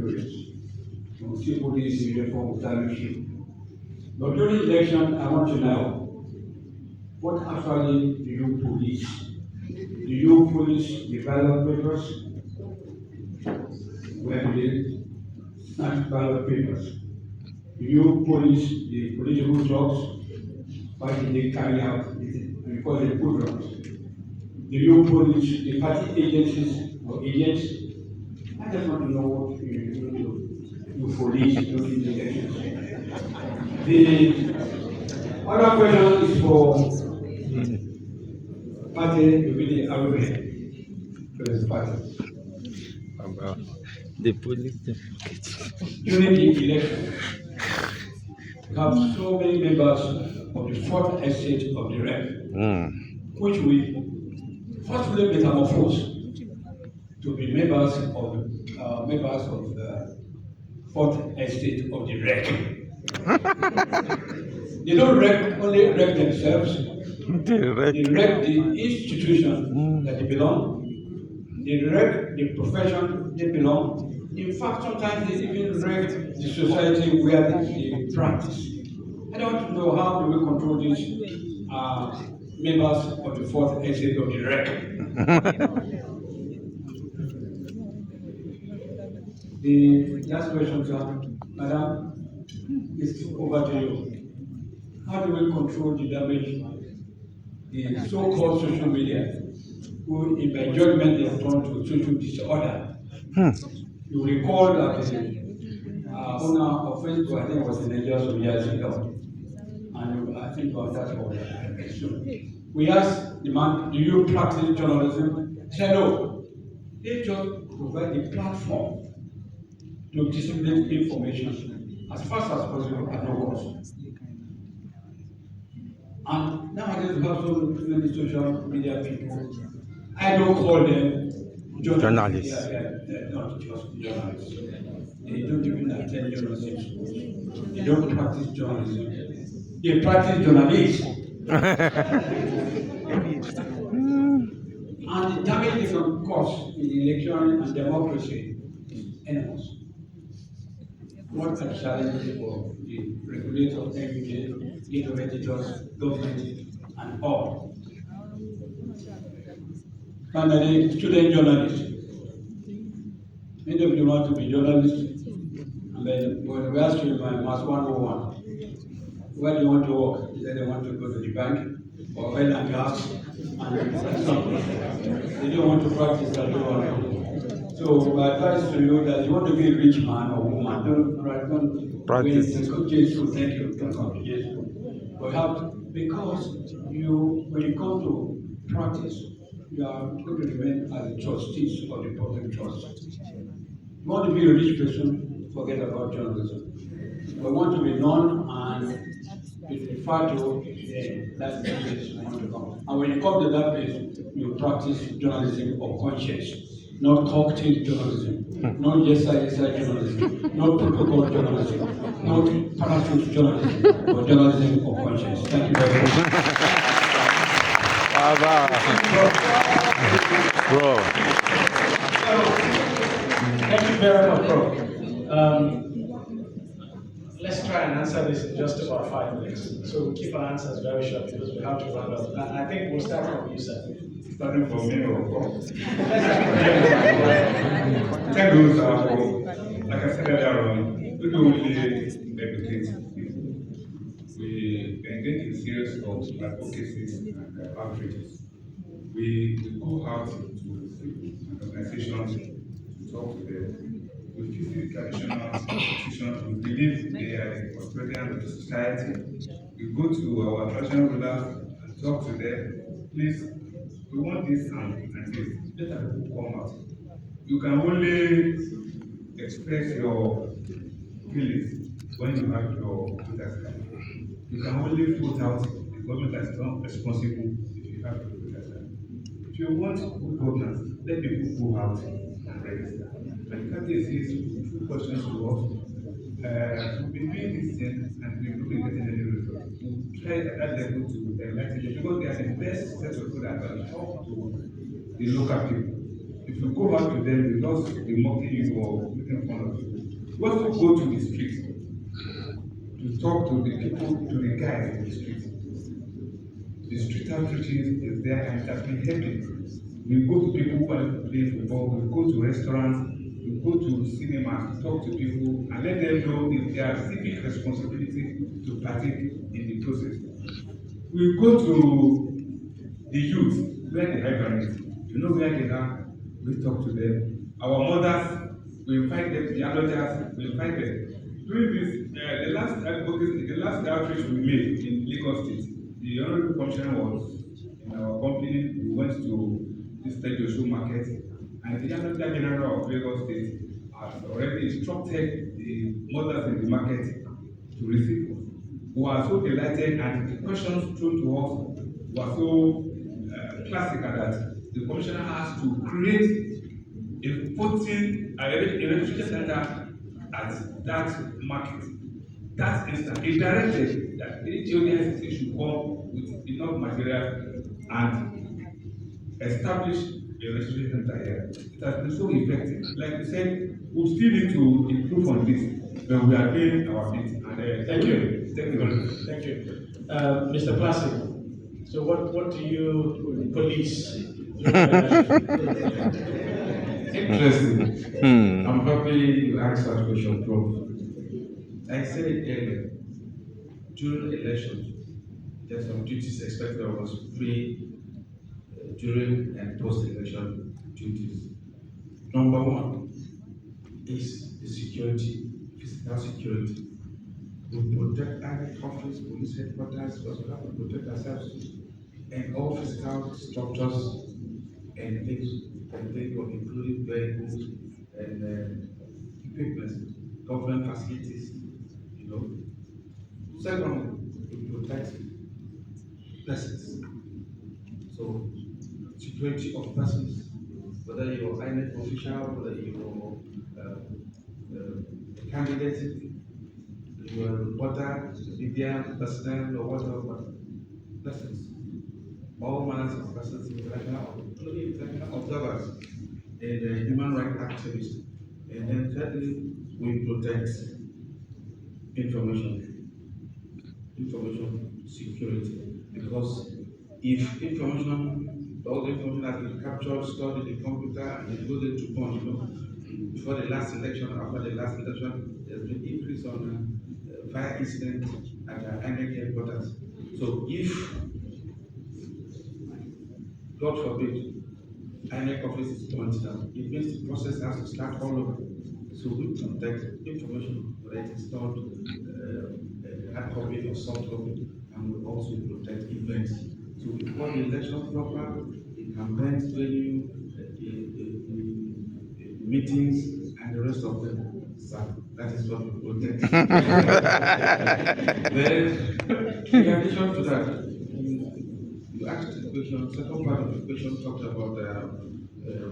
tourists. You will see police in uniform without issue. But during election, I want to know, what actually do you police? Do you police the ballot papers? Where do they snatch ballot papers? Do you police the political jobs? Why did they carry out we call it programs? Do you police the party agencies or agents? I just want to know what you police during the elections. The other question is for party to be the arrogant to his party. The police. During the election, we have so many members of the fourth estate of the rep, which we forcibly metamorphose to be members of the fourth estate of the rec. They don't only rec themselves, they rec the institution that they belong, they rec the profession they belong. In fact, sometimes they even rec the society where they practice. I don't know how do we control these members of the fourth estate of the rec. The last question, sir, Madam, is over to you. How do we control the damage the so-called social media, who in my judgment they have turned to social disorder? You recall that the owner of Facebook, I think was in Nigeria some years ago, and I think about that for we asked the man, do you practice journalism? He said no. They just provide a platform to disseminate information as fast as possible at no cost. And nowadays we have so many social media people. I don't call them journalists. They're not just journalists. They don't even attend journalism schools. They don't practice journalism. They practice journalism. And the damage they can cause in the election and democracy is enormous. What are the challenges for the regulators, NUJ, legal editors, government, and all? Finally, student journalists. Many of you want to be journalists, and then when we ask you in my Mass 101, where do you want to work? You say they want to go to the bank or oil and gas, and they don't want to practice that. So my advice to you that you want to be a rich man or woman, don't practice. Thank you. Don't complicate. But have to, because when you come to practice, you are going to remain as a trustee of the public trust. You want to be a rich person, forget about journalism. We want to be known and be referred to, that's the place you want to come. And when you come to that place, you practice journalism of conscience, not cocktail journalism, not yes sir journalism, not protocol journalism, not parachute journalism, but journalism of conscience. Thank you very much. Bro. Thank you very much, bro. Let's try and answer this in just about 5 minutes. So we'll keep our answers very short because we have to round up. I think we'll start from you, sir. Starting from me, of course. Thank you, sir, for, like I said earlier on, we don't really educate people. We engage in series of advocacies and outreaches. We go out to organizations to talk to them. We visit traditional institutions. We believe they are the custodians of the society. We go to our traditional rulers and talk to them. Please, we want this and this. Let our people come out. You can only express your feelings when you have your protest. You can only put out the government that is not responsible if you have your protest. If you want good governance, let people go out and register. But the case is two questions to us. We've been doing this thing and we've not been getting any results. We try at that level to enlighten them because they are the best set of people that can talk to the local people. If you go back to them, they just be mocking you or making fun of you. We also go to the street to talk to the people, to the guys in the street. The street outreaches is there and it has been helping. We go to people who are playing football, we go to restaurants, we go to cinemas to talk to people and let them know if they are civic responsibility to partake in the process. We go to the youth where they hibernate. You know where they are, we talk to them. Our mothers, we invite them, the adults, we invite them. During this, the last outreach we made in Lagos State, the Honorable Commissioner was in our company. We went to this Tejoso market, and the Adjutant General of Lagos State has already instructed the mothers in the market to receive us. We were so delighted, and the questions thrown to us were so classical that the commissioner has to create a electricity center at that market. That instant, he directed that the HODICT should come with enough material and establish a electricity center here. It has been so effective. Like we said, we still need to improve on this, but we are doing our bit. And Thank you. thank you very much. Thank you. Mr. Placid, so what do you police? Interesting. I'm happy you asked that question, Prof. I said it earlier. During elections, there's some duties expected of us during, and post-election duties. Number one is the security, physical security. We protect our office, police headquarters, because we have to protect ourselves and all physical structures and things, including vehicles and equipment, government facilities, you know. Second, we protect persons. So, security of persons, whether you're INEC official, whether you're a candidate, you're a reporter, media personnel, or whatever, persons. All manners of persons, international observers, and human rights activists. And then thirdly, we protect information security. Because if all the information has been captured, stored in the computer, and it goes into punch, before the last election, after the last election, there's been increase on fire incident at the INEC headquarters. So if, God forbid, INEC office is burnt down, it means the process has to start all over. So we protect information, whether it is stored, hard copy or soft copy, and we also protect events. So we call the election proper, the campaigns venue, the meetings, and the rest of them. So that is what we protect. Then, in addition to that, you asked the question, second part of the question talked about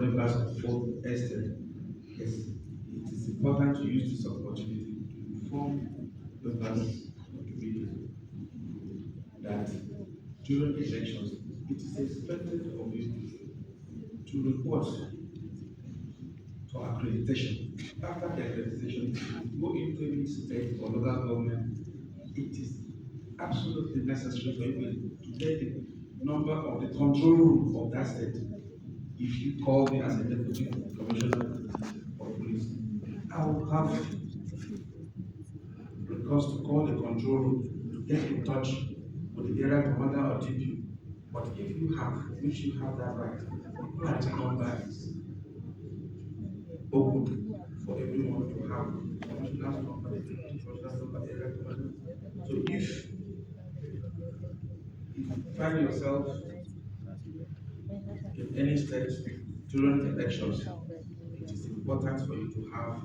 members of full estate. Yes, it is important to use this opportunity to inform members of the community that during elections, it is expected of you to report to accreditation. After the accreditation, if you go into any state or local government, it is absolutely necessary for you to get the number of the control room of that state. If you call me as a deputy commissioner of police, I will have request to call the control room to get in touch with the area commander or DP. But if you have, which you have that right, that number is open for everyone to have commissioner's number, commissioner's number, area commander. So if you find yourself in any state during elections, it is important for you to have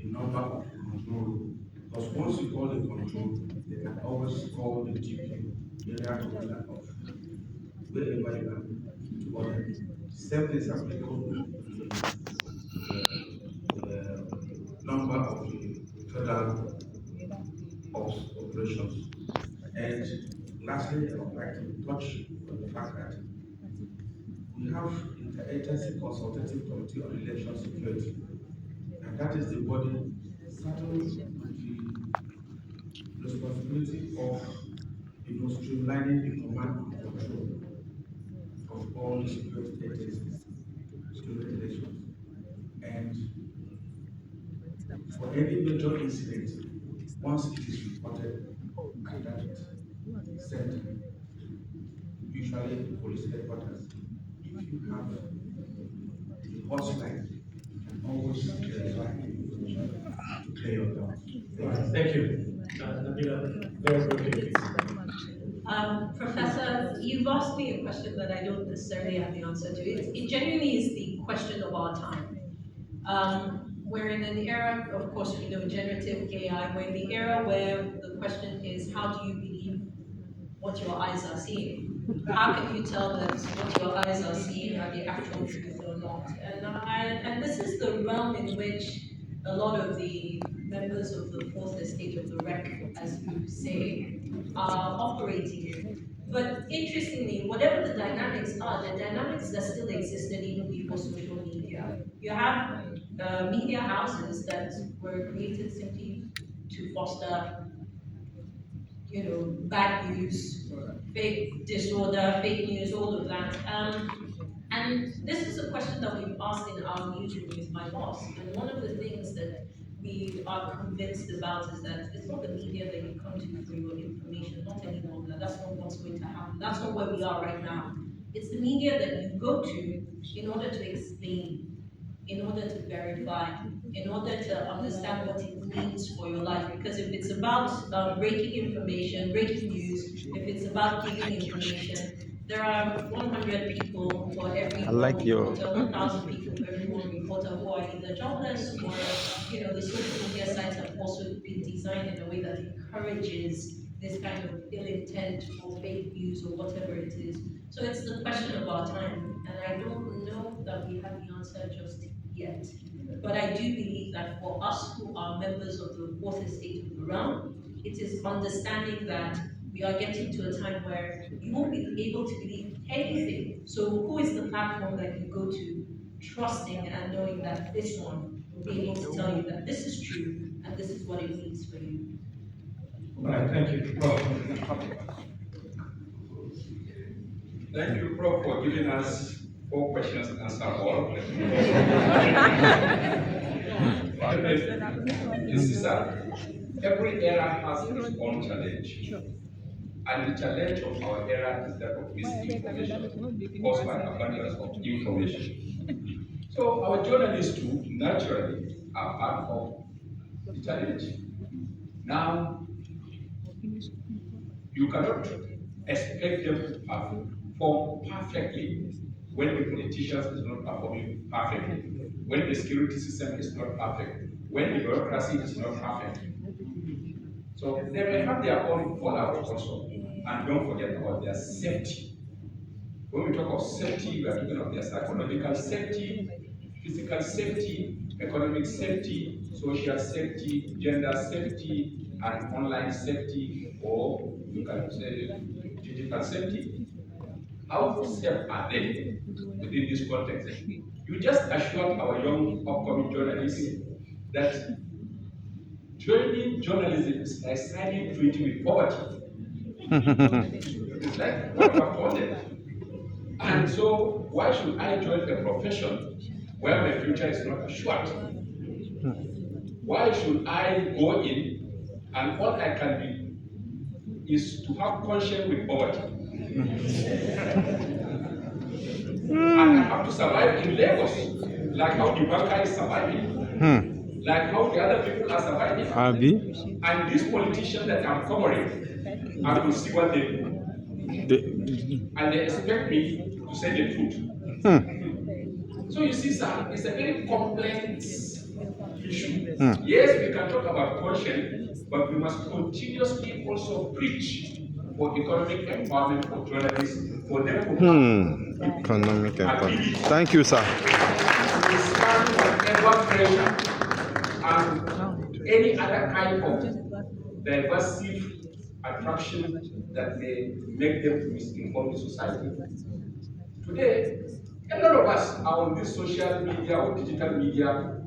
a number of control room. Because once you call the control, they can always call the GP, area commander of wherever you are to order. Same things applicable to the number of the federal operations. And lastly, I would like to touch on the fact that we have interagency consultative committee on election security, and and that is the body saddled with the responsibility of streamlining the command and control of all the security agencies during elections. And for any major incident, once it is reported at that center, usually the police headquarters, if you have the hotline, you can always verify the information to clear your doubts. Thank you. Nabila, very quickly, please. Professor, you've asked me a question that I don't necessarily have the answer to. It genuinely is the question of our time. We're in an era, of course, we know generative AI, we're in the era where the question is, how do you believe what your eyes are seeing? How can you tell that what your eyes are seeing are the actual truth or not? And this is the realm in which a lot of the members of the fourth estate of the REC, as you say, are operating in. But interestingly, whatever the dynamics are, the dynamics that still existed even before social media. You have media houses that were created simply to foster, bad news, fake disorder, fake news, all of that. And this is a question that we've asked in our meeting with my boss. And one of the things that we are convinced about is that it's not the media that you come to for your information, not any longer. That's not what's going to happen. That's not where we are right now. It's the media that you go to in order to explain, in order to verify, in order to understand what it means for your life. Because if it's about breaking information, breaking news, if it's about giving information, there are 100 people for every I one like your reporter, 1,000 people for every one reporter who are either jobless or, the social media sites have also been designed in a way that encourages this kind of ill intent or fake news or whatever it is. So it's the question of our time, and I don't know that we have the answer just yet. But I do believe that for us who are members of the fourth estate of the realm, it is understanding that we are getting to a time where you won't be able to believe anything. So who is the platform that you go to, trusting and knowing that this one will be able to tell you that this is true and this is what it means for you? All right, thank you. Prof. Thank you, Prof, for giving us 4 questions and answer all. You see, sir, every era has its own challenge. And the challenge of our era is that of misinformation caused by abundance of information. So our journalists too, naturally, are part of the challenge. Now, you cannot expect them to perform perfectly when the politicians is not performing perfectly, when the security system is not perfect, when the bureaucracy is not perfect. So they may have their own fallout also. And don't forget about their safety. When we talk of safety, we are talking of their psychological safety, physical safety, economic safety, social safety, gender safety, and online safety, or you can say digital safety. How safe are they within this context? You just assured our young upcoming journalists that joining journalism is like signing treaty with poverty. It's like what you have told them. And so, why should I join a profession where my future is not assured? Why should I go in and all I can be is to have conscience with poverty? And I have to survive in Lagos, like how the banker is surviving, like how the other people are surviving. And these politicians that I'm covering, I will see what they do. And they expect me to say the truth. So you see, sir, it's a very complex issue. Yes, we can talk about conscience, but we must continuously also preach for economic empowerment for journalists, for them to have economic empowerment. Thank you, sir. to stand whatever pressure and any other kind of diversive attraction that may make them to misinform the society. Today, a lot of us are on this social media or digital media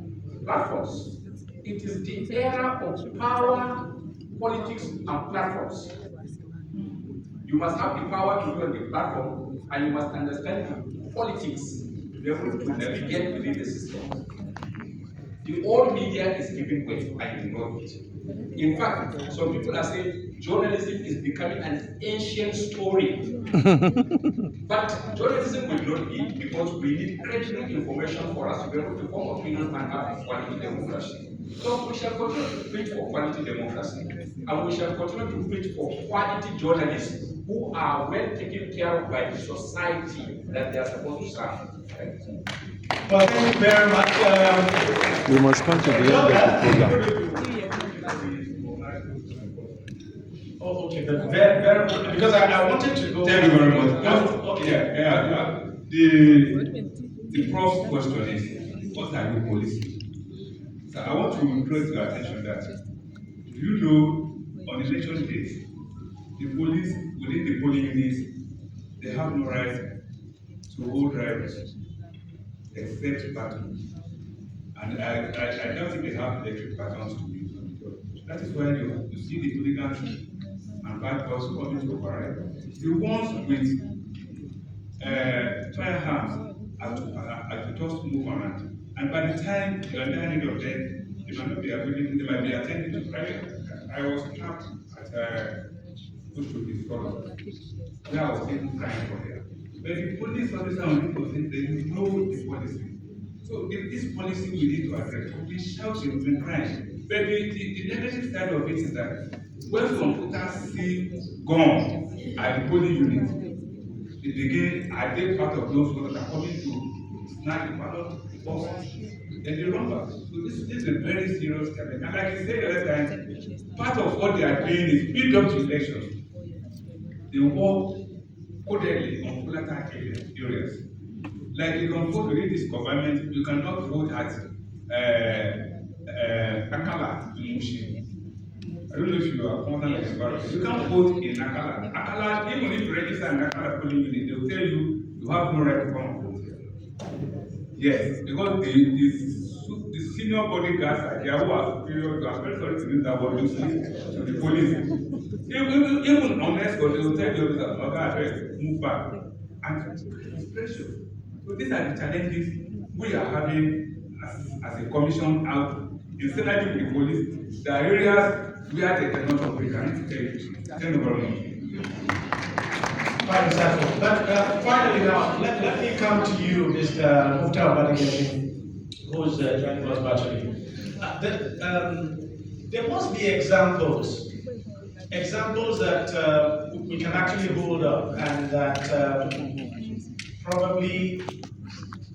platforms. It is the era of power, politics, and platforms. You must have the power to be on the platform, and you must understand the politics to be able to navigate within the system. The old media is giving way, and you know it. In fact, some people are saying journalism is becoming an ancient story. But journalism will not be, because we need credible information for us to be able to form opinions and have quality democracy. So we shall continue to preach for quality democracy, and we shall continue to preach for quality journalists who are well taken care of by the society that they are supposed to serve. Well, thank you very much. We must come to the end of the program. Oh, okay, but very, because I wanted to go. Thank you very much. Okay. Yeah. The first question is, what are you policing? So I want to draw your attention that, do you know, on election days, the police within the polling units, they have no right to hold drivers except batons. And I don't think they have electric batons to use. That is why you see the hooligans and bad boys coming to override. The ones with firearms have to just move around. And by the time you are in of them, they might not be available, they might be attending to private. I was trapped at Bushwood Forum, where I was taking crime for them. But the police officer on the police, they know the policy. So if this policy we need to address, we shout in crime. But the negative side of it is that when some voters see gun at the polling unit, they begin, are they part of those voters that are coming to snag the ballot boxes? And they run back. So this is a very serious challenge. And like I said the other time, part of what they are doing is build up to elections. They work codedly on volatile areas. Like you can vote within this government, you cannot vote at Akala in Mushi. I don't know if you are content about. You can't vote in Akala. Akala, even if you register in Akala polling unit, they will tell you you have no right to come and vote here. Yes, because the senior bodyguards are here who are superior to, I'm very sorry to use that word, to the police. Even unless they will tell you that other address, move back. And it's pressure. So these are the challenges we are having as a commission out in synergy with the police. There are areas where they cannot operate. I need to tell you. Thank you very much. Quite insightful. But finally now, let me come to you, Mr. Mukhtar Badigatin, who's joining us virtually. There must be examples that we can actually hold up and that probably